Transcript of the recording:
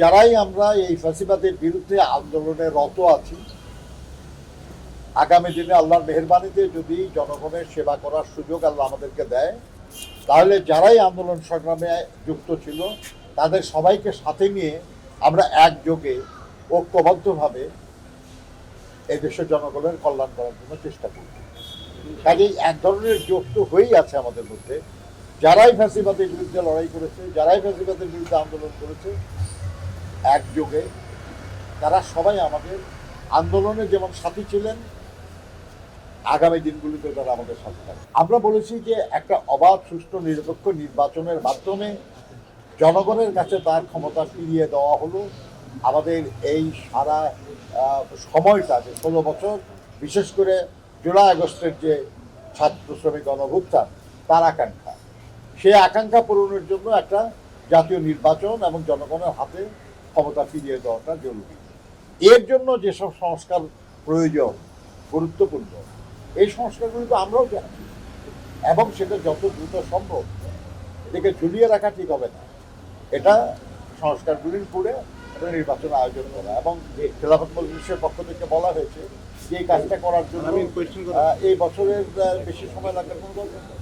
যারাই আমরা এই ফ্যাসিবাদের বিরুদ্ধে আন্দোলনে রত আছি, আগামী দিনে আল্লাহর মেহেরবানিতে যদি জনগণের সেবা করার সুযোগ আল্লাহ আমাদেরকে দেয়, তাহলে যারাই আন্দোলন সংগ্রামে যুক্ত ছিল তাদের সবাইকে সাথে নিয়ে আমরা একযোগে ঐক্যবদ্ধভাবে এই দেশের জনগণের কল্যাণ করার জন্য চেষ্টা করব। কাজেই এক ধরনের যোগ তো হয়েই আছে আমাদের মধ্যে। যারাই ফ্যাসিবাদের বিরুদ্ধে লড়াই করেছে, যারাই ফ্যাসিবাদের বিরুদ্ধে আন্দোলন করেছে, একযোগে তারা সবাই আমাদের আন্দোলনে যেমন সাথী ছিলেন, আগামী দিনগুলিতে তারা আমাদের সাথে থাকবে। আমরা বলেছি যে একটা অবাধ, সুষ্ঠু, নিরপেক্ষ নির্বাচনের মাধ্যমে জনগণের কাছে তার ক্ষমতা ফিরিয়ে দেওয়া হলো। আমাদের এই সারা সময়টা, যে 16 বছর, বিশেষ করে জুলাই আগস্টের যে ছাত্র শ্রমিক গণঅভ্যুত্থান, তার আকাঙ্ক্ষা, সেই আকাঙ্ক্ষা পূরণের জন্য একটা জাতীয় নির্বাচন এবং জনগণের হাতে ক্ষমতা ফিরিয়ে দেওয়াটা জরুরি। এর জন্য যেসব সংস্কার প্রয়োজন, গুরুত্বপূর্ণ, এই সংস্কারগুলি তো আমরাও জানি, এবং সেটা যত দ্রুত সম্ভব। এটাকে ঝুলিয়ে রাখা ঠিক হবে না। এটা সংস্কারগুলির পরে একটা নির্বাচন আয়োজন করা, এবং খেলাফত মজলিসের পক্ষ থেকে বলা হয়েছে যে এই কাজটা করার জন্য এই বছরের বেশি সময় লাগার কোনো দরকার নেই।